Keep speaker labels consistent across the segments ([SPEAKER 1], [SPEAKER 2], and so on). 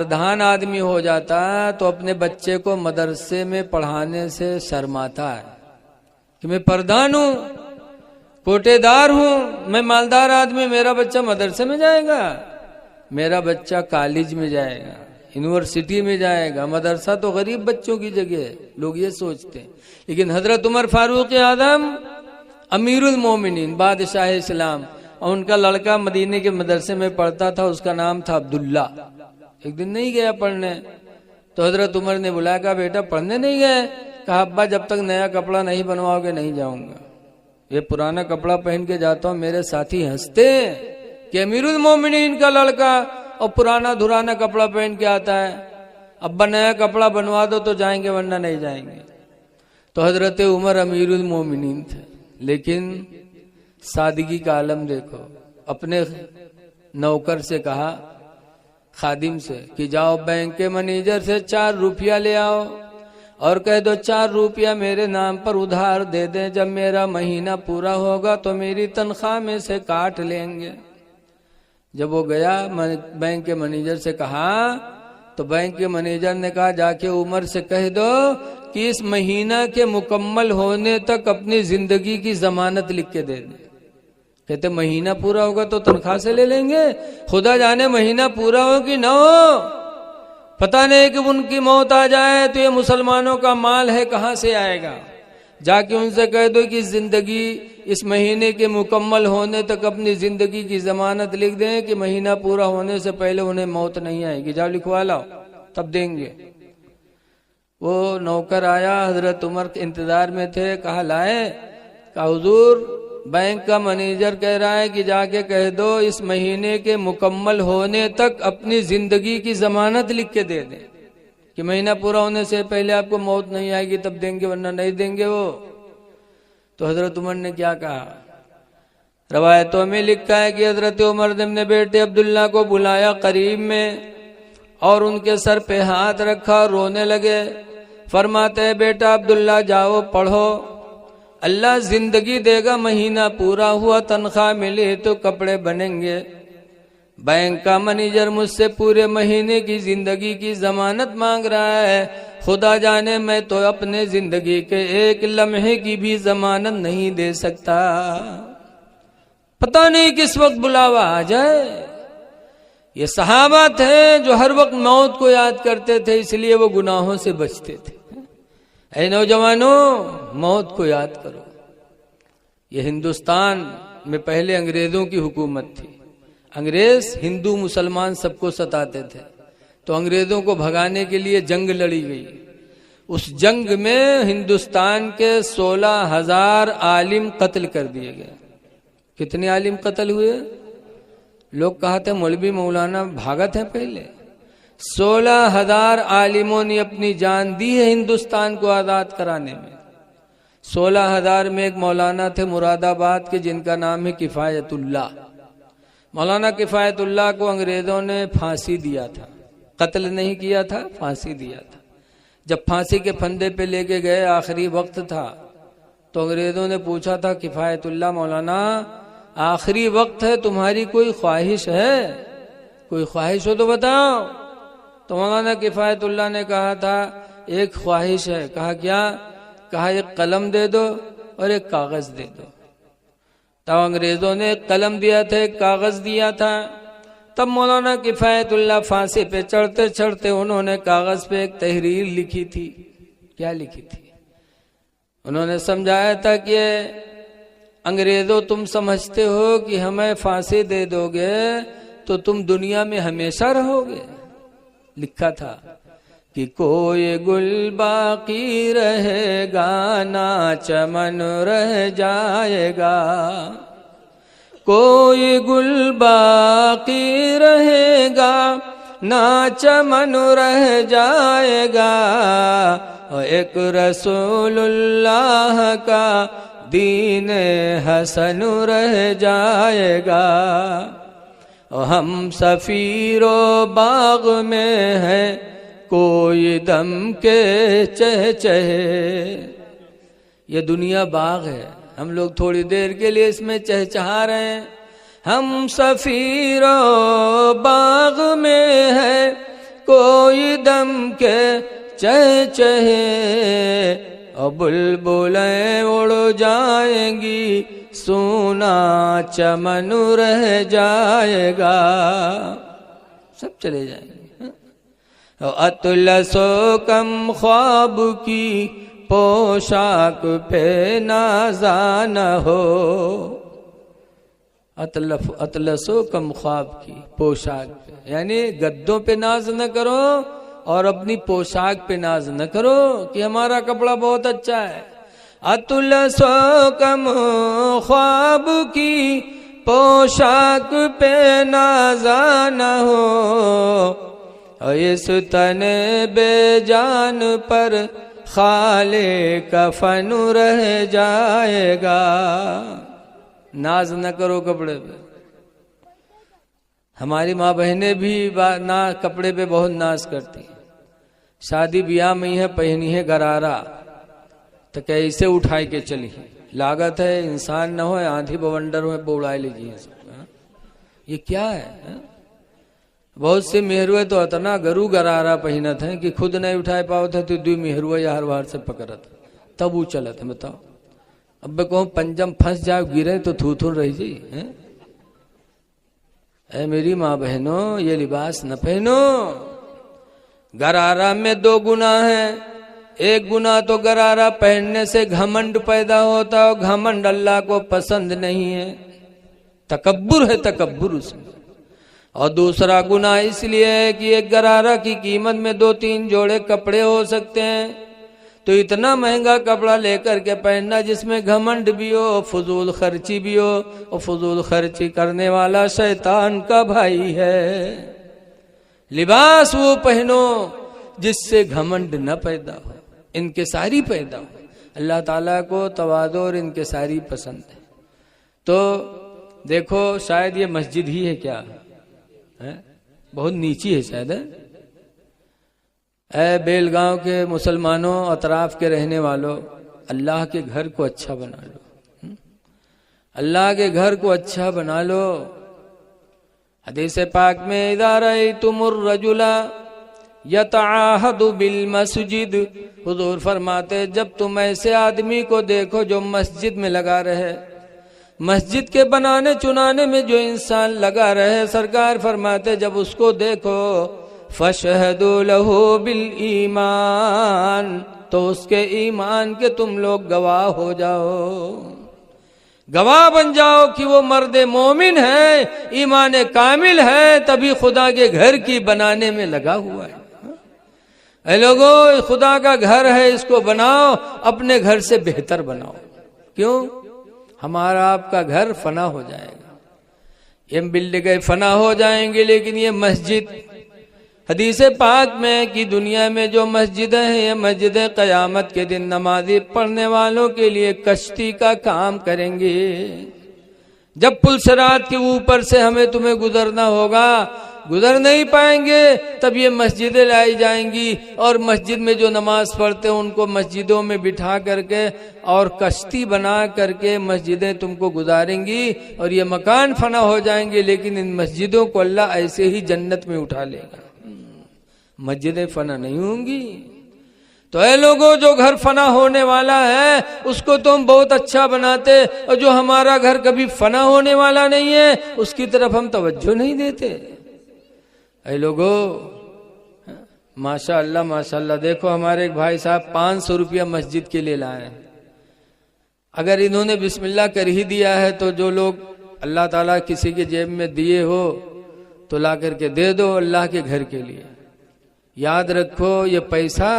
[SPEAKER 1] پردھان آدمی ہو جاتا ہے تو اپنے بچے کو مدرسے میں پڑھانے سے شرماتا ہے کہ میں پردھان ہوں، کوٹے دار ہوں، میں مالدار آدمی، میرا بچہ مدرسے میں جائے گا، میرا بچہ کالج میں جائے گا، یونیورسٹی میں جائے گا، مدرسہ تو غریب بچوں کی جگہ ہے، لوگ یہ سوچتے ہیں۔ لیکن حضرت عمر فاروق اعظم امیر المومنین، بادشاہ اسلام، اور ان کا لڑکا مدینے کے مدرسے میں پڑھتا تھا، اس کا نام تھا عبداللہ۔ ایک دن نہیں گیا پڑھنے تو حضرت عمر نے بلایا، کہا بیٹا پڑھنے نہیں گئے؟ کہا ابا جب تک نیا کپڑا نہیں بنواؤ گے نہیں جاؤں گا، یہ پرانا کپڑا پہن کے جاتا ہوں، میرے ساتھی ہنستے ہیں کہ امیر المومنین کا لڑکا اور پرانا دھرانا کپڑا پہن کے آتا ہے، ابا نیا کپڑا بنوا دو تو جائیں گے ورنہ نہیں جائیں گے۔ تو حضرت عمر امیر المومنین تھے، لیکن سادگی کا عالم دیکھو۔ اپنے نوکر سے کہا، خادم سے، کہ جاؤ بینک کے منیجر سے 4 روپیہ لے آؤ اور کہہ دو 4 روپیہ میرے نام پر ادھار دے دیں، جب میرا مہینہ پورا ہوگا تو میری تنخواہ میں سے کاٹ لیں گے۔ جب وہ گیا بینک کے منیجر سے کہا تو بینک کے منیجر نے کہا جا کے عمر سے کہہ دو کہ اس مہینہ کے مکمل ہونے تک اپنی زندگی کی ضمانت لکھ کے دے دیں۔ کہتے مہینہ پورا ہوگا تو تنخواہ سے لے لیں گے، خدا جانے مہینہ پورا ہو کہ نہ ہو، پتہ نہیں کہ ان کی موت آ جائے تو یہ مسلمانوں کا مال ہے کہاں سے آئے گا۔ جا کے ان سے کہہ دو کہ زندگی اس مہینے کے مکمل ہونے تک اپنی زندگی کی ضمانت لکھ دیں کہ مہینہ پورا ہونے سے پہلے انہیں موت نہیں آئے گی، جاؤ لکھوا لاؤ تب دیں گے۔ وہ نوکر آیا، حضرت عمر کے انتظار میں تھے، کہا لائے؟ کہا حضور بینک کا منیجر کہہ رہا ہے کہ جا کے کہہ دو اس مہینے کے مکمل ہونے تک اپنی زندگی کی ضمانت لکھ کے دے دیں کہ مہینہ پورا ہونے سے پہلے آپ کو موت نہیں آئے گی تب دیں گے ورنہ نہیں دیں گے وہ۔ تو حضرت عمر نے کیا کہا؟ روایتوں میں لکھا ہے کہ حضرت عمر نے اپنے بیٹے عبداللہ کو بلایا قریب میں اور ان کے سر پہ ہاتھ رکھا، رونے لگے۔ فرماتے ہیں بیٹا عبداللہ جاؤ پڑھو، اللہ زندگی دے گا، مہینہ پورا ہوا تنخواہ ملی تو کپڑے بنیں گے۔ بینک کا منیجر مجھ سے پورے مہینے کی زندگی کی ضمانت مانگ رہا ہے، خدا جانے میں تو اپنے زندگی کے ایک لمحے کی بھی ضمانت نہیں دے سکتا، پتہ نہیں کس وقت بلاوا آ جائے۔ یہ صحابہ تھے جو ہر وقت موت کو یاد کرتے تھے، اس لیے وہ گناہوں سے بچتے تھے۔ اے نوجوانوں موت کو یاد کرو۔ یہ ہندوستان میں پہلے انگریزوں کی حکومت تھی، انگریز ہندو مسلمان سب کو ستاتے تھے، تو انگریزوں کو بھگانے کے لیے جنگ لڑی گئی۔ اس جنگ میں ہندوستان کے 16,000 عالم قتل کر دیے گئے۔ کتنے عالم قتل ہوئے؟ لوگ کہتے ہیں مولوی مولانا بھاگت ہیں پہلے، 16,000 عالموں نے اپنی جان دی ہے ہندوستان کو آزاد کرانے میں۔ 16,000 میں ایک مولانا تھے مراد آباد کے جن کا نام ہے کفایت اللہ۔ مولانا کفایت اللہ کو انگریزوں نے پھانسی دیا تھا، قتل نہیں کیا تھا، پھانسی دیا تھا۔ جب پھانسی کے پھندے پہ لے کے گئے، آخری وقت تھا، تو انگریزوں نے پوچھا تھا کفایت اللہ مولانا آخری وقت ہے، تمہاری کوئی خواہش ہے؟ کوئی خواہش ہو تو بتاؤ۔ تو مولانا کفایت اللہ نے کہا تھا ایک خواہش ہے۔ کہا کیا؟ کہا ایک قلم دے دو اور ایک کاغذ دے دو۔ تو انگریزوں نے ایک قلم دیا تھا، ایک کاغذ دیا تھا۔ تب مولانا کفایت اللہ پھانسی پہ چڑھتے چڑھتے انہوں نے کاغذ پہ ایک تحریر لکھی تھی۔ کیا لکھی تھی؟ انہوں نے سمجھایا تھا کہ انگریزوں تم سمجھتے ہو کہ ہمیں پھانسی دے دو گے تو تم دنیا میں ہمیشہ رہو گے۔ لکھا تھا کہ کوئی گل باقی رہے گا نہ چمن رہ جائے گا، کوئی گل باقی رہے گا نہ چمن رہ جائے گا، اور ایک رسول اللہ کا دین حسن رہ جائے گا، اور ہم سفیر و باغ میں ہے کوئی دم کے چہچہے۔ یہ دنیا باغ ہے، ہم لوگ تھوڑی دیر کے لیے اس میں چہچہا رہے ہیں۔ ہم سفیر و باغ میں ہے کوئی دم کے چہچہے، اور بلبلیں اڑ جائیں گی، سونا چمن رہ جائے گا، سب چلے جائیں گے۔ اطلس و کم خواب کی پوشاک پہ نازا نہ ہو، اطلس و کم خواب کی پوشاک پہ، یعنی گدوں پہ ناز نہ کرو اور اپنی پوشاک پہ ناز نہ کرو کہ ہمارا کپڑا بہت اچھا ہے۔ اطلس و کم خواب کی پوشاک پہ نازا نہ ہو، اس تن بے جان پر خالے کفن رہ جائے گا۔ ناز نہ کرو کپڑے پہ۔ ہماری ماں بہنیں بھی کپڑے پہ بہت ناز کرتی ہیں۔ شادی بیاہ میں ہے پہنی ہے غرارہ تو کیسے اٹھائی کے چلی، لاگت ہے انسان نہ ہو آندھی بونڈر ہوئے بوڑھائے لیجیے، یہ کیا ہے؟ بہت سے مہروے تو اتنا گرو گرارا پہنت ہیں کہ خود نہیں اٹھائے پاؤ تھے تو دوی مہروے یا ہر بار سے پکڑت تب وہ چلت ہے۔ بتاؤ اب میں کہوں پنجم پھنس جاؤ گرے تو تھو تھو رہی جی۔ اے میری ماں بہنوں، یہ لباس نہ پہنو۔ غرارہ میں دو گناہ ہیں۔ ایک گناہ تو غرارہ پہننے سے گھمنڈ پیدا ہوتا ہے، گھمنڈ اللہ کو پسند نہیں ہے، تکبر ہے، تکبر اس میں۔ اور دوسرا گناہ اس لیے ہے کہ ایک غرارہ کی قیمت میں 2-3 جوڑے کپڑے ہو سکتے ہیں، تو اتنا مہنگا کپڑا لے کر کے پہننا جس میں گھمنڈ بھی ہو، فضول خرچی بھی ہو، اور فضول خرچی کرنے والا شیطان کا بھائی ہے۔ لباس وہ پہنو جس سے گھمنڈ نہ پیدا ہو، انکساری پیدا ہو۔ اللہ تعالیٰ کو تواضع اور انکساری پسند ہے۔ تو دیکھو شاید یہ مسجد ہی ہے کیا ہے؟ بہت نیچی ہے شاید ہے۔ اے بیل گاؤں کے مسلمانوں، اطراف کے رہنے والوں، اللہ کے گھر کو اچھا بنا لو، اللہ کے گھر کو اچھا بنا لو۔ حدیث پاک میں اذا رأیتم الرجل یتعاہد بالمسجد، حضور فرماتے جب تم ایسے آدمی کو دیکھو جو مسجد میں لگا رہے، مسجد کے بنانے چنانے میں جو انسان لگا رہے، سرکار فرماتے جب اس کو دیکھو فَشْهَدُوا لَهُ بِالْإِيمَانِ، تو اس کے ایمان کے تم لوگ گواہ ہو جاؤ، گواہ بن جاؤ کہ وہ مرد مومن ہے، ایمان کامل ہے، تبھی خدا کے گھر کی بنانے میں لگا ہوا ہے۔ اے لوگو، خدا کا گھر ہے، اس کو بناؤ، اپنے گھر سے بہتر بناؤ۔ کیوں؟ ہمارا آپ کا گھر فنا ہو جائے گا، یہ بلڈنگیں فنا ہو جائیں گے، لیکن یہ مسجد، حدیث پاک میں کہ دنیا میں جو مسجدیں ہیں یہ مسجدیں قیامت کے دن نمازی پڑھنے والوں کے لیے کشتی کا کام کریں گے۔ جب پل صراط کے اوپر سے ہمیں تمہیں گزرنا ہوگا، گزر نہیں پائیں گے، تب یہ مسجدیں لائی جائیں گی، اور مسجد میں جو نماز پڑھتے ہیں ان کو مسجدوں میں بٹھا کر کے اور کشتی بنا کر کے مسجدیں تم کو گزاریں گی، اور یہ مکان فنا ہو جائیں گے، لیکن ان مسجدوں کو اللہ ایسے ہی جنت میں اٹھا لے گا، مسجدیں فنا نہیں ہوں گی۔ تو اے لوگوں، جو گھر فنا ہونے والا ہے اس کو تم بہت اچھا بناتے، اور جو ہمارا گھر کبھی فنا ہونے والا نہیں ہے اس کی طرف ہم توجہ نہیں دیتے۔ اے لوگوں، ماشاءاللہ ماشاءاللہ، دیکھو ہمارے ایک بھائی صاحب 500 روپیہ مسجد کے لیے لائے ہیں۔ اگر انہوں نے بسم اللہ کر ہی دیا ہے تو جو لوگ اللہ تعالیٰ کسی کے جیب میں دیے ہو تو لا کر کے دے دو اللہ کے گھر کے لیے۔ یاد رکھو یہ پیسہ،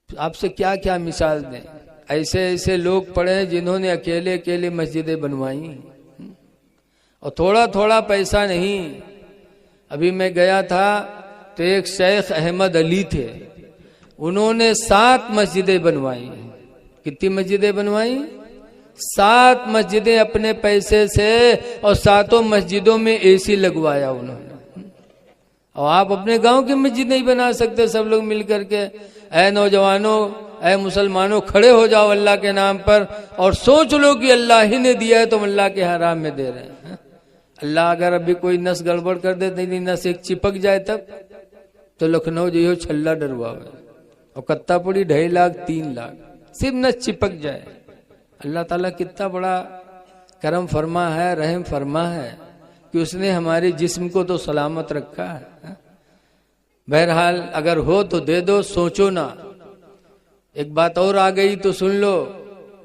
[SPEAKER 1] آپ سے کیا کیا مثال دیں، ایسے ایسے لوگ پڑے ہیں جنہوں نے اکیلے اکیلے مسجدیں بنوائی، اور تھوڑا تھوڑا پیسہ نہیں۔ ابھی میں گیا تھا تو ایک شیخ احمد علی تھے، انہوں نے 7 مسجدیں بنوائی۔ کتنی مسجدیں بنوائی؟ 7 مسجدیں اپنے پیسے سے، اور 7 مسجدوں میں اے سی لگوایا انہوں نے۔ اور آپ اپنے گاؤں کی مسجد نہیں بنا سکتے سب لوگ مل کر کے؟ اے نوجوانوں، اے مسلمانوں، کھڑے ہو جاؤ اللہ کے نام پر اور سوچ لو کہ اللہ ہی نے دیا ہے، تم اللہ کے حرام میں دے رہے ہیں۔ اللہ اگر ابھی کوئی نس گڑبڑ کر دے نہیں نس ایک چپک جائے تب تو لکھنؤ جو چھلا ڈروا ہے اور کتا پوڑی 2.5 لاکھ 3 لاکھ صرف نس چپک جائے. اللہ تعالیٰ کتنا بڑا کرم فرما ہے، رحم فرما ہے کہ اس نے ہمارے جسم کو تو سلامت رکھا ہے. بہرحال اگر ہو تو دے دو، سوچو نہ. ایک بات اور آ گئی تو سن لو.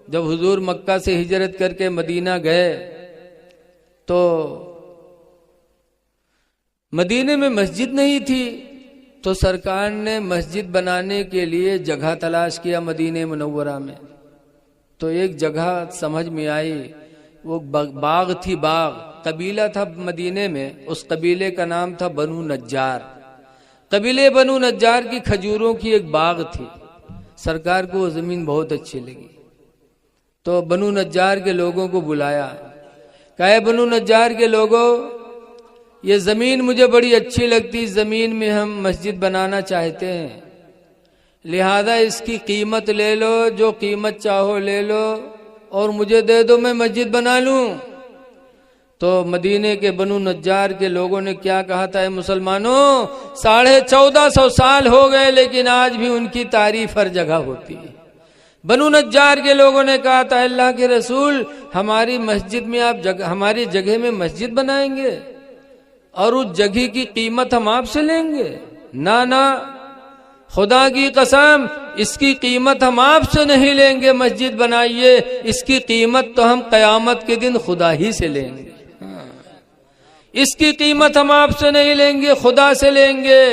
[SPEAKER 1] جب حضور مکہ سے ہجرت کر کے مدینہ گئے تو مدینے میں مسجد نہیں تھی، تو سرکار نے مسجد بنانے کے لیے جگہ تلاش کیا مدینہ منورہ میں. تو ایک جگہ سمجھ میں آئی، وہ باغ تھی، باغ قبیلہ تھا مدینے میں، اس قبیلے کا نام تھا بنو نجار. قبیلے بنو نجار کی کھجوروں کی ایک باغ تھی. سرکار کو وہ زمین بہت اچھی لگی تو بنو نجار کے لوگوں کو بلایا، کہا بنو نجار کے لوگوں، یہ زمین مجھے بڑی اچھی لگتی، زمین میں ہم مسجد بنانا چاہتے ہیں، لہذا اس کی قیمت لے لو، جو قیمت چاہو لے لو اور مجھے دے دو، میں مسجد بنا لوں. تو مدینے کے بنو نجار کے لوگوں نے کیا کہا تھا، اے مسلمانوں 1450 سال ہو گئے لیکن آج بھی ان کی تعریف ہر جگہ ہوتی ہے. بنو نجار کے لوگوں نے کہا تھا، اللہ کے رسول ہماری مسجد میں آپ ہماری جگہ میں مسجد بنائیں گے اور اس جگہ کی قیمت ہم آپ سے لیں گے؟ نہ، خدا کی قسم اس کی قیمت ہم آپ سے نہیں لیں گے، مسجد بنائیے، اس کی قیمت تو ہم قیامت کے دن خدا ہی سے لیں گے. اس کی قیمت ہم آپ سے نہیں لیں گے، خدا سے لیں گے.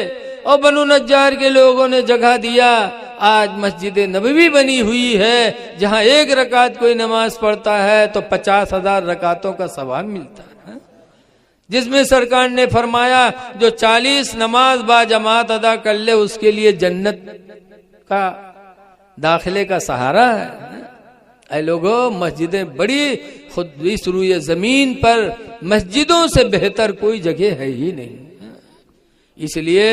[SPEAKER 1] اور بنو نجار کے لوگوں نے جگہ دیا. آج مسجد نبوی بنی ہوئی ہے جہاں 1 رکعت کوئی نماز پڑھتا ہے تو 50,000 رکعتوں کا ثواب ملتا ہے، جس میں سرکار نے فرمایا جو 40 نماز با جماعت ادا کر لے اس کے لیے جنت کا داخلے کا سہارا ہے. اے لوگوں، مسجدیں بڑی، خود اس روئے زمین پر مسجدوں سے بہتر کوئی جگہ ہے ہی نہیں. اس لیے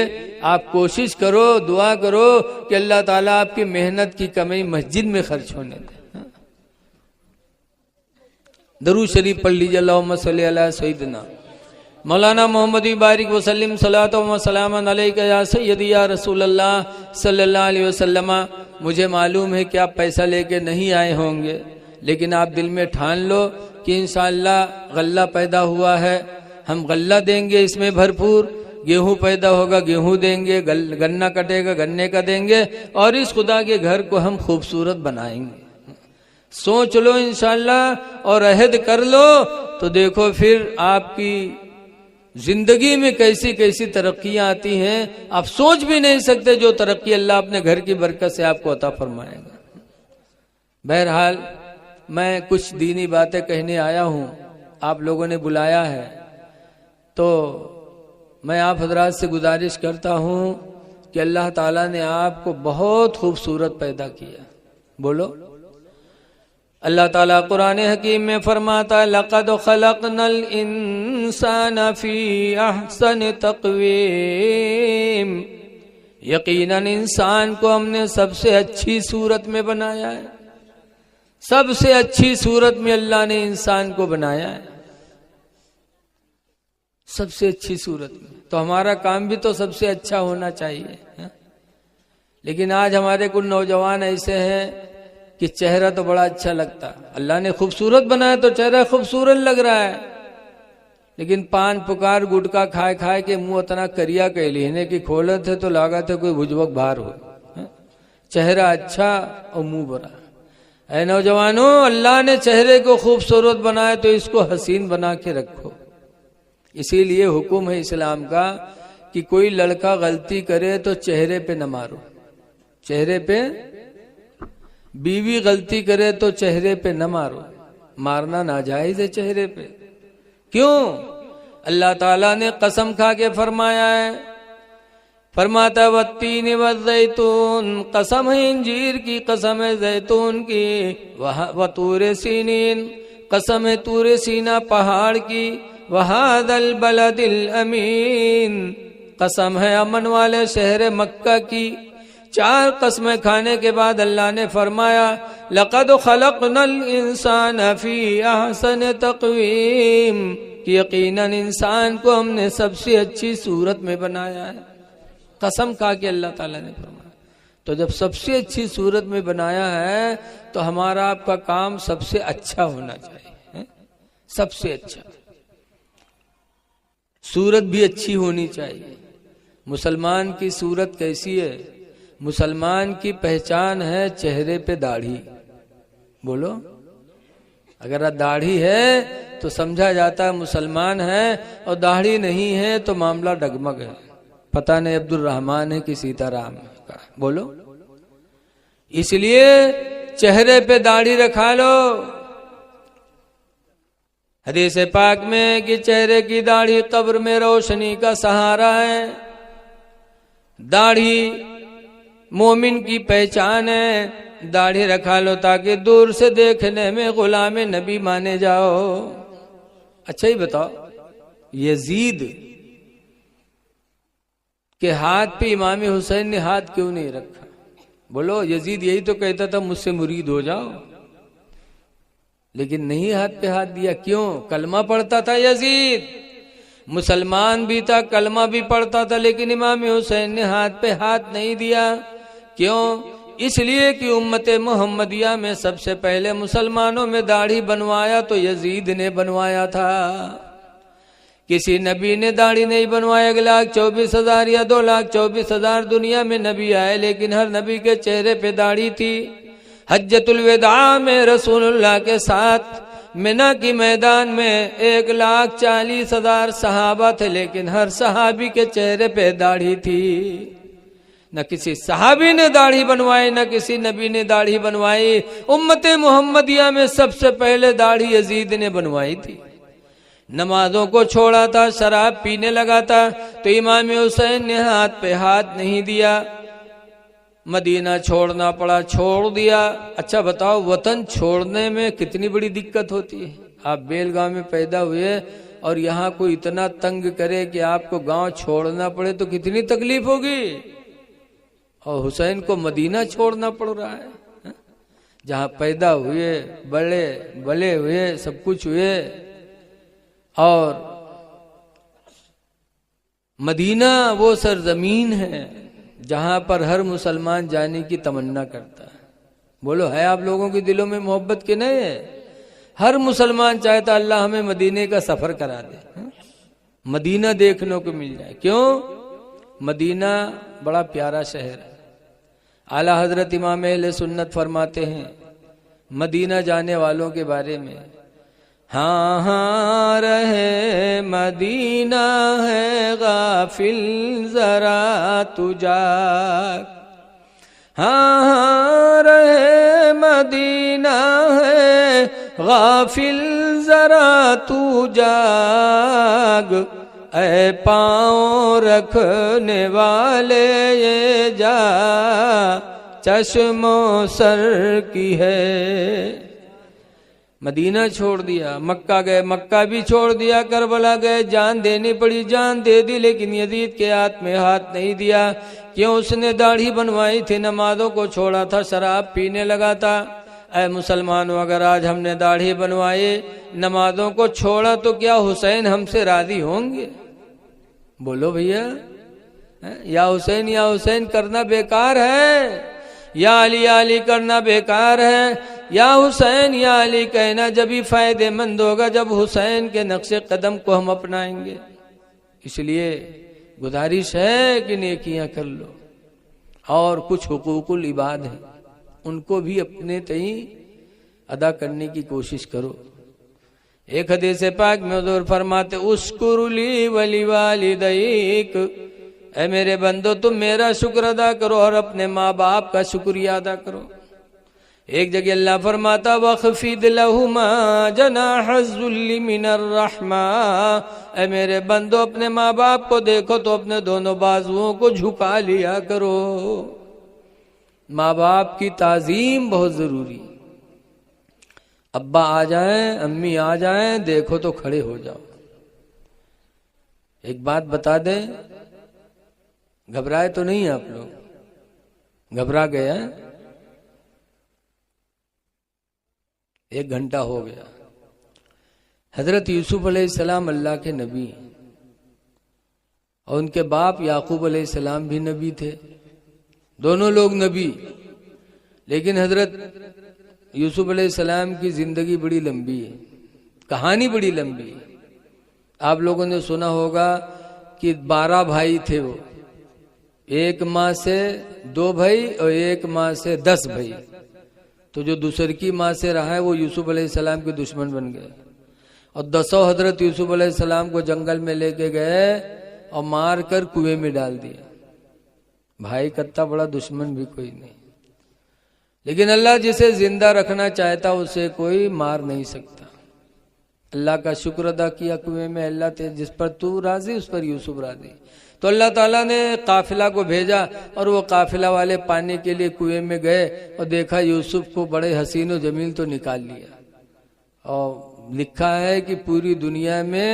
[SPEAKER 1] آپ کوشش کرو، دعا کرو کہ اللہ تعالیٰ آپ کی محنت کی کمائی مسجد میں خرچ ہونے دے. درود شریف پڑھ لیجیے. اللہم صلی علی سیدنا مولانا محمد بارک وسلم صلاۃ و سلام علیک یا سیدی یا رسول اللہ صلی اللہ علیہ وسلم. مجھے معلوم ہے کہ آپ پیسہ لے کے نہیں آئے ہوں گے، لیکن آپ دل میں ٹھان لو کہ انشاءاللہ غلہ پیدا ہوا ہے، ہم غلہ دیں گے اس میں بھرپور، گیہوں پیدا ہوگا گیہوں دیں گے، گنا کٹے گا گنے کا دیں گے، اور اس خدا کے گھر کو ہم خوبصورت بنائیں گے. سوچ لو انشاءاللہ اور عہد کر لو تو دیکھو پھر آپ کی زندگی میں کیسی کیسی ترقیاں آتی ہیں، آپ سوچ بھی نہیں سکتے جو ترقی اللہ اپنے گھر کی برکت سے آپ کو عطا فرمائے گا. بہرحال میں کچھ دینی باتیں کہنے آیا ہوں، آپ لوگوں نے بلایا ہے تو میں آپ حضرات سے گزارش کرتا ہوں کہ اللہ تعالیٰ نے آپ کو بہت خوبصورت پیدا کیا. بولو. اللہ تعالیٰ قرآن حکیم میں فرماتا ہے لَقَدْ خَلَقْنَا الْإِنسَانَ فِي أَحْسَنِ تَقْوِيمٍ. یقیناً انسان کو ہم نے سب سے اچھی صورت میں بنایا ہے، سب سے اچھی صورت میں اللہ نے انسان کو بنایا ہے، سب سے اچھی صورت میں. تو ہمارا کام بھی تو سب سے اچھا ہونا چاہیے. لیکن آج ہمارے کچھ نوجوان ایسے ہیں کہ چہرہ تو بڑا اچھا لگتا، اللہ نے خوبصورت بنایا تو چہرہ خوبصورت لگ رہا ہے، لیکن پان پکار گٹکا کھائے کھائے کے منہ اتنا کریا کہ لینے کی کھولے تھے تو لگا تھے کوئی بھجوک بھار ہو. چہرہ اچھا اور منہ برا. اے نوجوانوں، اللہ نے چہرے کو خوبصورت بنایا تو اس کو حسین بنا کے رکھو. اسی لیے حکم ہے اسلام کا کہ کوئی لڑکا غلطی کرے تو چہرے پہ نہ مارو، چہرے پہ. بیوی غلطی کرے تو چہرے پہ نہ مارو، مارنا ناجائز ہے چہرے پہ. کیوں؟ اللہ تعالیٰ نے قسم کھا کے فرمایا ہے، فرماتا والتین والزیتون، قسم ہے انجیر کی، قسم ہے زیتون کی، وطور سینین، قسم ہے طور سینا پہاڑ کی، وہذا البلد الامین، قسم ہے امن والے شہر مکہ کی. 4 قسمیں کھانے کے بعد اللہ نے فرمایا لقد خلقنا الانسان فی احسن تقویم، کہ یقیناً انسان کو ہم نے سب سے اچھی صورت میں بنایا ہے. قسم کھا کے اللہ تعالیٰ نے فرمایا. تو جب سب سے اچھی صورت میں بنایا ہے تو ہمارا آپ کا کام سب سے اچھا ہونا چاہیے. سب سے اچھا صورت بھی اچھی ہونی چاہیے. مسلمان کی صورت کیسی ہے؟ مسلمان کی پہچان ہے چہرے پہ داڑھی. بولو، اگر داڑھی ہے تو سمجھا جاتا ہے مسلمان ہے، اور داڑھی نہیں ہے تو معاملہ ڈگمگ ہے. پتہ نہیں عبد الرحمان ہے کہ سیتا رام ہے. بولو، اس لیے چہرے پہ داڑھی رکھا لو. حدیث پاک میں کہ چہرے کی داڑھی قبر میں روشنی کا سہارا ہے. داڑھی مومن کی پہچان ہے. داڑھی رکھا لو تاکہ دور سے دیکھنے میں غلام نبی مانے جاؤ. اچھا ہی بتاؤ، یزید کے ہاتھ پہ امام حسین نے ہاتھ کیوں نہیں رکھا؟ بولو، یزید یہی تو کہتا تھا مجھ سے مرید ہو جاؤ، لیکن نہیں ہاتھ پہ ہاتھ دیا. کیوں؟ کلمہ پڑھتا تھا یزید، مسلمان بھی تھا، کلمہ بھی پڑھتا تھا، لیکن امام حسین نے ہاتھ پہ ہاتھ نہیں دیا. کیوں؟ اس لیے کہ امت محمدیہ میں سب سے پہلے مسلمانوں میں داڑھی بنوایا تو یزید نے بنوایا تھا. کسی نبی نے داڑھی نہیں بنوایا. 1,24,000 یا 2,24,000 دنیا میں نبی آئے، لیکن ہر نبی کے چہرے پہ داڑھی تھی. حجۃ الوداع میں رسول اللہ کے ساتھ منا کی میدان میں 1,40,000 صحابہ تھے، لیکن ہر صحابی کے چہرے پہ داڑھی تھی. نہ کسی صحابی نے داڑھی بنوائی، نہ کسی نبی نے داڑھی بنوائی. امت محمدیہ میں سب سے پہلے داڑھی یزید نے بنوائی تھی. نمازوں کو چھوڑا تھا، شراب پینے لگا تھا، تو امام حسین نے ہاتھ پہ ہاتھ نہیں دیا. مدینہ چھوڑنا پڑا، چھوڑ دیا. اچھا بتاؤ، وطن چھوڑنے میں کتنی بڑی دقت ہوتی ہے. آپ بیل گاؤں میں پیدا ہوئے اور یہاں کوئی اتنا تنگ کرے کہ آپ کو گاؤں چھوڑنا پڑے تو کتنی تکلیف ہوگی. اور حسین کو مدینہ چھوڑنا پڑ رہا ہے، جہاں پیدا ہوئے، بڑے ہوئے، سب کچھ ہوئے. اور مدینہ وہ سرزمین ہے جہاں پر ہر مسلمان جانے کی تمنا کرتا ہے. بولو، ہے آپ لوگوں کے دلوں میں محبت کہ نہیں ہے؟ ہر مسلمان چاہتا اللہ ہمیں مدینے کا سفر کرا دے، مدینہ دیکھنے کو مل جائے. کیوں؟ مدینہ بڑا پیارا شہر ہے. اعلیٰ حضرت امام اہل سنت فرماتے ہیں مدینہ جانے والوں کے بارے میں، ہاں ہاں رہے مدینہ ہے غافل ذرا تو جاگ. ہاں ہاں رہے مدینہ ہے غافل ذرا تو جاگ. اے پاؤں رکھنے والے یہ جا چشم و سر کی ہے. مدینہ چھوڑ دیا، مکہ گئے، مکہ بھی چھوڑ دیا، کربلا گئے، جان دینی پڑی، جان دے دی، لیکن یزید کے ہاتھ میں ہاتھ نہیں دیا. کیوں؟ اس نے داڑھی بنوائی تھی، نمازوں کو چھوڑا تھا، شراب پینے لگا تھا. اے مسلمانوں، اگر آج ہم نے داڑھی بنوائی، نمازوں کو چھوڑا، تو کیا حسین ہم سے راضی ہوں گے؟ بولو بھیا، یا حسین یا حسین کرنا بیکار ہے، یا علی یا علی کرنا بیکار ہے. یا حسین یا علی کہنا جب ہی فائدہ مند ہوگا جب حسین کے نقش قدم کو ہم اپنائیں گے. اس لیے گزارش ہے کہ نیکیاں کر لو، اور کچھ حقوق العباد ہیں ان کو بھی اپنے تئیں ادا کرنے کی کوشش کرو. ایک حدیث پاک میں حضور فرماتے اشکر لی ولی والدیک، اے میرے بندو تم میرا شکر ادا کرو اور اپنے ماں باپ کا شکریہ ادا کرو. ایک جگہ اللہ فرماتا وَخْفِضْ لَهُمَا جَنَاحَ الذُّلِّ مِنَ الرَّحْمَةِ، اے میرے بندو اپنے ماں باپ کو دیکھو تو اپنے دونوں بازوؤں کو جھکا لیا کرو. ماں باپ کی تعظیم بہت ضروری. ابا آ جائیں، امی آ جائیں، دیکھو تو کھڑے ہو جاؤ. ایک بات بتا دیں، گھبرائے تو نہیں آپ لوگ؟ گھبرا گئے ہیں؟ 1 گھنٹہ ہو گیا. حضرت یوسف علیہ السلام اللہ کے نبی ہیں، اور ان کے باپ یعقوب علیہ السلام بھی نبی تھے، دونوں لوگ نبی. لیکن حضرت یوسف علیہ السلام کی زندگی بڑی لمبی ہے، کہانی بڑی لمبی ہے. آپ لوگوں نے سنا ہوگا کہ 12 بھائی تھے وہ، ایک ماں سے 2 بھائی اور ایک ماں سے 10 بھائی. تو جو دوسر کی ماں سے رہا ہے وہ یوسف علیہ السلام کے دشمن بن گئے، اور 10 حضرت یوسف علیہ السلام کو جنگل میں لے کے گئے اور مار کر کنویں میں ڈال دیا. بھائی کا اتنا بڑا دشمن بھی کوئی نہیں. لیکن اللہ جسے زندہ رکھنا چاہتا اسے کوئی مار نہیں سکتا. اللہ کا شکر ادا کیا کنویں میں، اللہ تے جس پر تو راضی اس پر یوسف راضی. تو اللہ تعالیٰ نے قافلہ کو بھیجا اور وہ قافلہ والے پانی کے لیے کنویں میں گئے اور دیکھا یوسف کو بڑے حسین و جمیل تو نکال لیا. اور لکھا ہے کہ پوری دنیا میں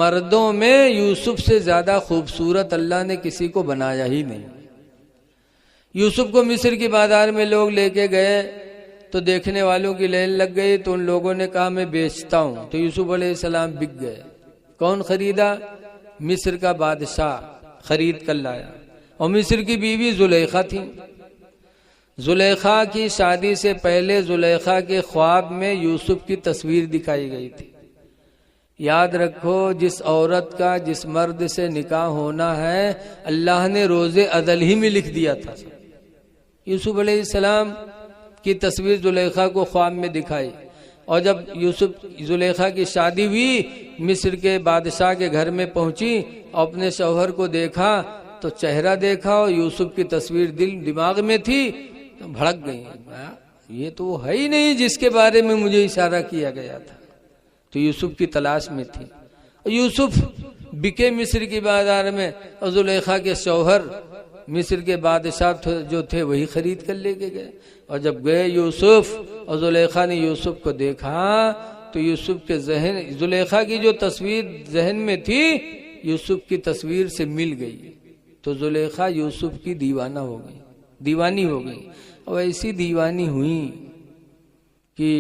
[SPEAKER 1] مردوں میں یوسف سے زیادہ خوبصورت اللہ نے کسی کو بنایا ہی نہیں. یوسف کو مصر کی بازار میں لوگ لے کے گئے تو دیکھنے والوں کی لین لگ گئی، تو ان لوگوں نے کہا میں بیچتا ہوں. تو یوسف علیہ السلام بک گئے. کون خریدا؟ مصر کا بادشاہ خرید کر لایا. اور مصر کی بیوی زلیخا تھی. زلیخا کی شادی سے پہلے زلیخا کے خواب میں یوسف کی تصویر دکھائی گئی تھی. یاد رکھو، جس عورت کا جس مرد سے نکاح ہونا ہے اللہ نے روز ازل ہی میں لکھ دیا تھا. یوسف علیہ السلام کی تصویر زلیخا کو خواب میں دکھائی، اور جب یوسف زلیخا کی شادی ہوئی، مصر کے بادشاہ کے گھر میں پہنچی اور اپنے شوہر کو دیکھا تو چہرہ دیکھا اور یوسف کی تصویر دماغ میں تھی، تو بھڑک گئی. یہ تو وہ ہے ہی نہیں جس کے بارے میں مجھے اشارہ کیا گیا تھا. تو یوسف کی تلاش میں تھی. اور یوسف بکے مصر کی بازار میں، اور زلیخا کے شوہر مصر کے بادشاہ جو تھے وہی خرید کر لے کے گئے. اور جب گئے یوسف اور زلیخا نے یوسف کو دیکھا تو یوسف کے زلیخا کی جو تصویر ذہن میں تھی یوسف کی تصویر سے مل گئی. تو زلیخا یوسف کی دیوانی ہو گئی. اور ایسی دیوانی ہوئی کہ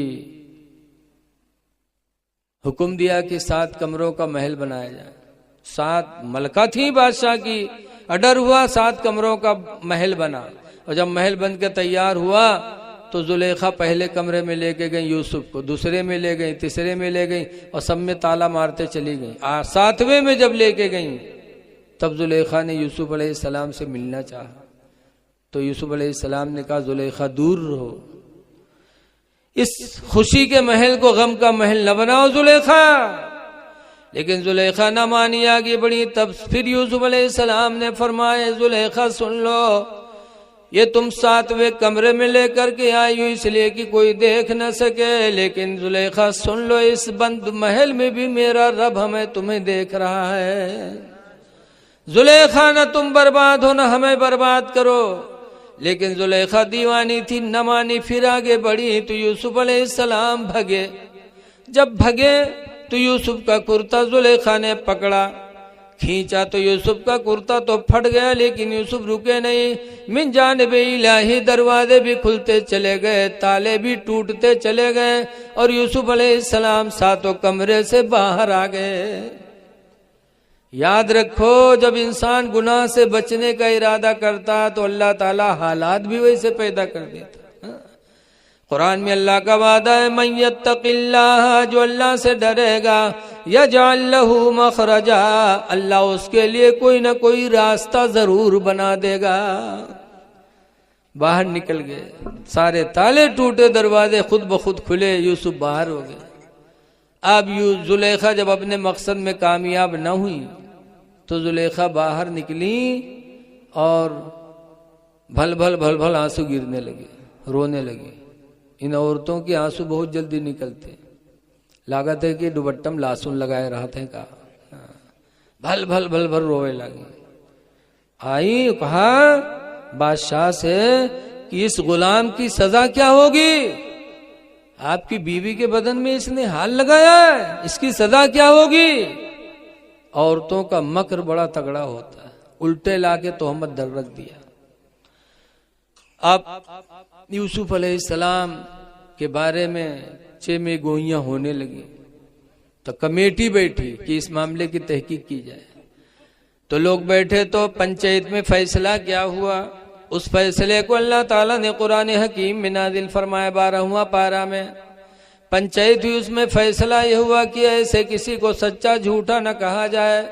[SPEAKER 1] حکم دیا کہ 7 کمروں کا محل بنایا جائے. 7 ملکہ تھیں بادشاہ کی، آرڈر ہوا 7 کمروں کا محل بنا. اور جب محل بن کے تیار ہوا تو زلیخا پہلے کمرے میں لے کے گئی یوسف کو، دوسرے میں لے گئی، تیسرے میں لے گئی، اور سب میں تالا مارتے چلی گئی. 7ویں میں جب لے کے گئی تب زلیخا نے یوسف علیہ السلام سے ملنا چاہا. تو یوسف علیہ السلام نے کہا زلیخا دور رہو، اس خوشی کے محل کو غم کا محل نہ بناؤ زلیخا. لیکن زلیخا نہ مانی، آگے بڑھی. تب پھر یوسف علیہ السلام نے فرمایا زلیخا سن لو، یہ تم 7ویں کمرے میں لے کر کے آئی ہو اس لیے کہ کوئی دیکھ نہ سکے. لیکن زلیخا سن لو، اس بند محل میں بھی میرا رب ہمیں تمہیں دیکھ رہا ہے. زلیخا نہ تم برباد ہو نہ ہمیں برباد کرو. لیکن زلیخا دیوانی تھی، نہ مانی. پھر آگے بڑھی تو یوسف علیہ السلام بھگے. جب بھگے تو یوسف کا کرتا زلیخا نے پکڑا، کھینچا تو یوسف کا کرتا تو پھٹ گیا. لیکن یوسف رکے نہیں. من جانب الہی دروازے بھی کھلتے چلے گئے، تالے بھی ٹوٹتے چلے گئے، اور یوسف علیہ السلام 7 کمرے سے باہر آ گئے. یاد رکھو، جب انسان گناہ سے بچنے کا ارادہ کرتا تو اللہ تعالی حالات بھی ویسے پیدا کر دیتا. قرآن میں اللہ کا وعدہ ہے، من یتق اللہ، جو اللہ سے ڈرے گا، یجعل لہ مخرجا، اللہ اس کے لیے کوئی نہ کوئی راستہ ضرور بنا دے گا. باہر نکل گئے، سارے تالے ٹوٹے، دروازے خود بخود کھلے، یوسف باہر ہو گئے. اب زلیخا جب اپنے مقصد میں کامیاب نہ ہوئی تو زلیخا باہر نکلی اور بھل بھل آنسو گرنے لگے، رونے لگے. ان عورتوں کے آنسو بہت جلدی نکلتے، لاگت ہے کہ دوپٹم لہسن لگائے رہا تھے. کہا بھل بھل روئے لگے. آئی کہا بادشاہ سے کہ اس غلام کی سزا کیا ہوگی؟ آپ کی بیوی کے بدن میں اس نے ہاتھ لگایا ہے، اس کی سزا کیا ہوگی؟ عورتوں کا مکر بڑا تگڑا ہوتا ہے، الٹے لا کے تہمت در رکھ دیا. اب یوسف علیہ السلام کے بارے میں چے میں گوئیاں ہونے لگی. تو کمیٹی بیٹھی کہ اس معاملے کی تحقیق کی جائے. تو لوگ بیٹھے تو پنچایت میں فیصلہ کیا ہوا. اس فیصلے کو اللہ تعالیٰ نے قرآن حکیم میں نازل فرمایا 12واں پارہ میں. پنچایت ہوئی, اس میں فیصلہ یہ ہوا کہ ایسے کسی کو سچا جھوٹا نہ کہا جائے,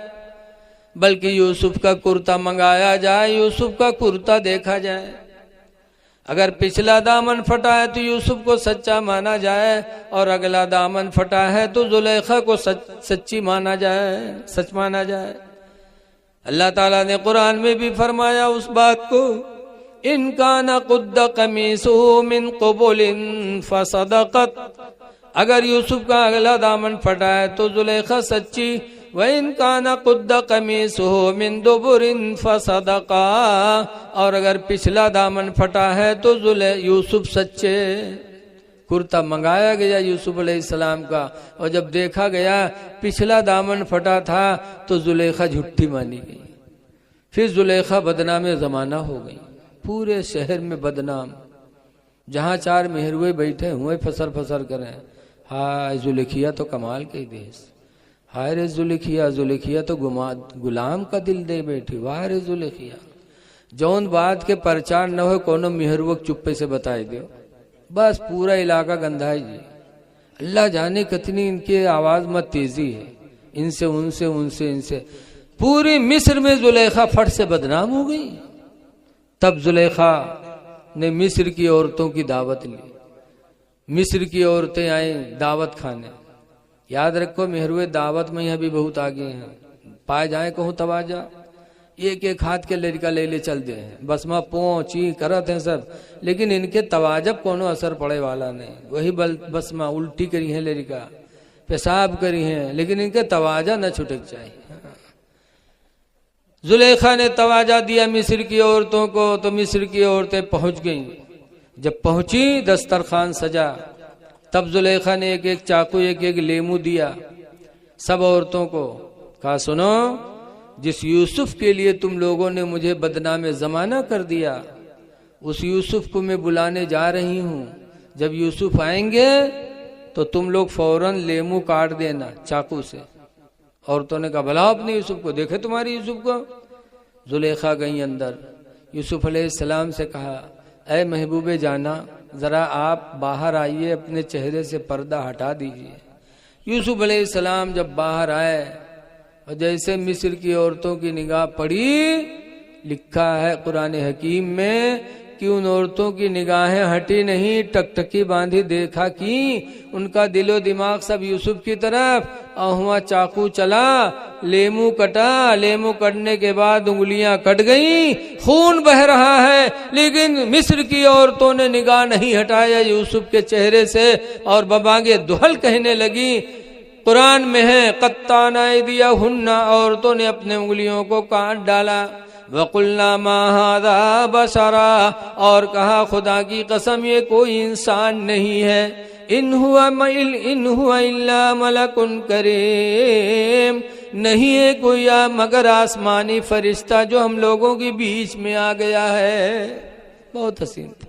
[SPEAKER 1] بلکہ یوسف کا کرتا منگایا جائے, یوسف کا کرتا دیکھا جائے. اگر پچھلا دامن پھٹا ہے تو یوسف کو سچا مانا جائے, اور اگلا دامن پھٹا ہے تو زلیخا کو سچی مانا جائے, سچ مانا جائے. اللہ تعالیٰ نے قرآن میں بھی فرمایا اس بات کو, ان کان قد قمیصہ من قبل فصدقت, اگر یوسف کا اگلا دامن پھٹا ہے تو زلیخا سچی, وَإِن كَانَ قُدَّ قَمِيصُهُ مِن دُبُرٍ فَصَدَقَا, اور اگر پچھلا دامن پھٹا ہے تو یوسف سچے. کرتا منگایا گیا یوسف علیہ السلام کا, اور جب دیکھا گیا پچھلا دامن پھٹا تھا تو زلیخا جھٹی مانی گئی. پھر زلیخا بدنام زمانہ ہو گئی, پورے شہر میں بدنام. جہاں 4 مہروے بیٹھے ہوئے فسر فسر کریں, ہائے زلیخیا تو کمال کے دیس, ہائے رے زلیخیا, زلیخیا تو غلام کا دل دے بیٹھی, واہ رے زلیخیا. جون بات کے پرچار نہ ہوئے کونو مہروک چپے سے بتائے دیو, بس پورا علاقہ گندھا ہے جی. اللہ جانے کتنی ان کے آواز میں تیزی ہے, ان سے ان سے ان سے ان سے. پوری مصر میں زلیخا فٹ سے بدنام ہو گئی. تب زلیخا نے مصر کی عورتوں کی دعوت لی. مصر کی عورتیں آئیں دعوت کھانے. یاد رکھو مہروے دعوت میں یہاں بھی بہت آگے ہیں, پائے جائیں کہوں تواجہ, ایک ایک ہاتھ کے لڑکا لے لے چل دے ہیں, بس ماں پہنچی کرت ہیں سب, لیکن ان کے تواجب کونو اثر پڑے والا نہیں. وہی بس ماں الٹی کری ہیں لڑکا, پیشاب کری ہیں, لیکن ان کے تواجہ نہ چھٹک چاہیے. زلیخا نے تواجہ دیا مصر کی عورتوں کو, تو مصر کی عورتیں پہنچ گئیں. جب پہنچی دسترخوان سجا, تب زلیخا نے ایک ایک چاقو ایک ایک لیمو دیا سب عورتوں کو, کہا سنو, جس یوسف کے لیے تم لوگوں نے مجھے بدنام زمانہ کر دیا, اس یوسف کو میں بلانے جا رہی ہوں. جب یوسف آئیں گے تو تم لوگ فوراً لیمو کاٹ دینا چاقو سے. عورتوں نے کہا بلاؤ اپنے یوسف کو, دیکھے تمہاری یوسف کو. زلیخا گئی اندر, یوسف علیہ السلام سے کہا اے محبوب جانا, ذرا آپ باہر آئیے, اپنے چہرے سے پردہ ہٹا دیجئے. یوسف علیہ السلام جب باہر آئے, اور جیسے مصر کی عورتوں کی نگاہ پڑی, لکھا ہے قرآن حکیم میں کہ ان عورتوں کی نگاہیں ہٹی نہیں, ٹکٹکی باندھی دیکھا کی, ان کا دل و دماغ سب یوسف کی طرف. اور وہاں چاقو چلا, لیمو کٹا, لیمو کٹنے کے بعد انگلیاں کٹ گئیں, خون بہ رہا ہے, لیکن مصر کی عورتوں نے نگاہ نہیں ہٹایا یوسف کے چہرے سے, اور ببانگے دہل کہنے لگی. قرآن میں ہے قطعن ایدیہن, عورتوں نے اپنے انگلیوں کو کاٹ ڈالا. وَقُلْنَا مَا هَذَا بَشَرًا, اور کہا خدا کی قسم یہ کوئی انسان نہیں ہے, ان هو الا ملک کریم, نہیں ہے کوئی مگر آسمانی فرشتہ جو ہم لوگوں کے بیچ میں آ گیا ہے. بہت حسین تھا,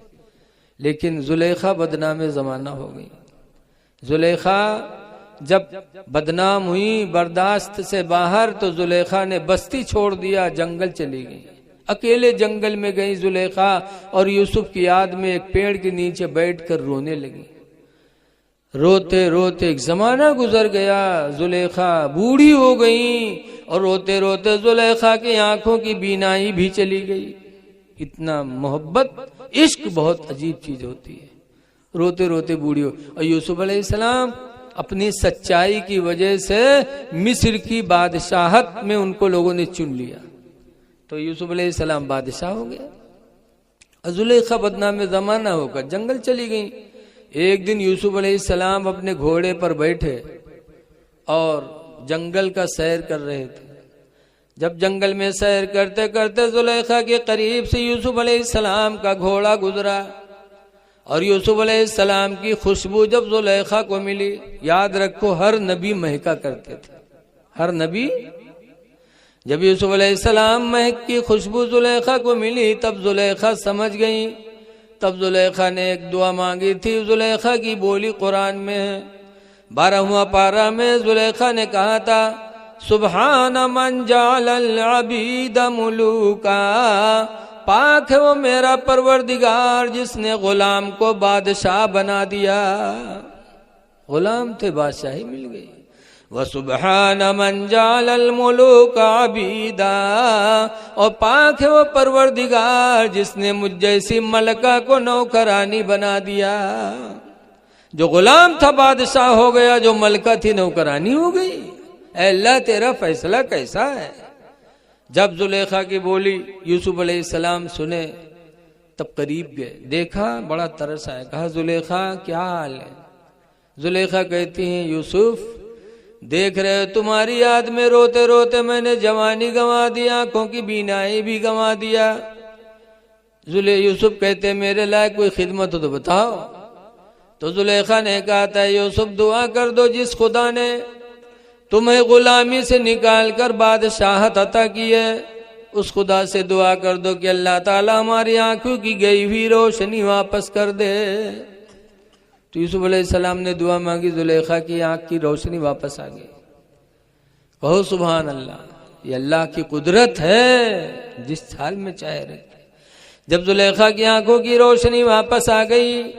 [SPEAKER 1] لیکن زلیخا بدنام زمانہ ہو گئی. زلیخا جب بدنام ہوئی برداشت سے باہر, تو زلیخا نے بستی چھوڑ دیا, جنگل چلی گئی. اکیلے جنگل میں گئی زلیخا, اور یوسف کی یاد میں ایک پیڑ کے نیچے بیٹھ کر رونے لگی. روتے روتے ایک زمانہ گزر گیا, زلیخا بوڑھی ہو گئی, اور روتے روتے زلیخا کی آنکھوں کی بینائی بھی چلی گئی. اتنا محبت عشق بہت عجیب چیز ہوتی ہے. روتے روتے بوڑھی ہو. اور یوسف علیہ السلام اپنی سچائی کی وجہ سے مصر کی بادشاہت میں ان کو لوگوں نے چن لیا, تو یوسف علیہ السلام بادشاہ ہو گیا. زلیخا بدنام زمانہ ہو کر جنگل چلی گئی. ایک دن یوسف علیہ السلام اپنے گھوڑے پر بیٹھے اور جنگل کا سیر کر رہے تھے. جب جنگل میں سیر کرتے کرتے زلیخا کے قریب سے یوسف علیہ السلام کا گھوڑا گزرا, اور یوسف علیہ السلام کی خوشبو جب زلیخا کو ملی, یاد رکھو ہر نبی مہکا کرتے تھے, ہر نبی. جب یوسف علیہ السلام مہک کی خوشبو زلیخا کو ملی, تب زلیخا سمجھ گئی. تب زلیخا نے ایک دعا مانگی تھی. زلیخا کی بولی قرآن میں ہے, 12واں پارہ میں زلیخا نے کہا تھا سبحان من جعل العبید ملوکا، پاک ہے وہ میرا پروردگار جس نے غلام کو بادشاہ بنا دیا، غلام تھے بادشاہی مل گئی۔ وَسُبْحَانَ مَنْ جَعَلَ الْمُلُوكَ عَبِيدًا، اور پاک ہے وہ پروردگار جس نے مجھ جیسی ملکہ کو نوکرانی بنا دیا۔ جو غلام تھا بادشاہ ہو گیا، جو ملکہ تھی نوکرانی ہو گئی۔ اے اللہ تیرا فیصلہ کیسا ہے؟ جب زلیخا کی بولی یوسف علیہ السلام سنے تب قریب گئے، دیکھا بڑا ترس آیا، کہا زلیخا کیا حال ہے؟ زلیخا کہتی ہیں یوسف دیکھ رہے ہو تمہاری یاد میں روتے روتے میں نے جوانی گنوا دیا، آنکھوں کی بینائی بھی گنوا دیا۔ یوسف کہتے میرے لائق کوئی خدمت ہو تو بتاؤ۔ تو زلیخا نے کہا تھا یوسف دعا کر دو جس خدا نے تمہیں غلامی سے نکال کر بادشاہت عطا کی ہے، اس خدا سے دعا کر دو کہ اللہ تعالی ہماری آنکھوں کی گئی ہوئی روشنی واپس کر دے۔ تو یوسف علیہ السلام نے دعا مانگی، زلیخا کی آنکھ کی روشنی واپس آ گئی۔ کہو سبحان اللہ، یہ اللہ کی قدرت ہے، جس حال میں چاہے رکھے۔ جب زلیخا کی آنکھوں کی روشنی واپس آ گئی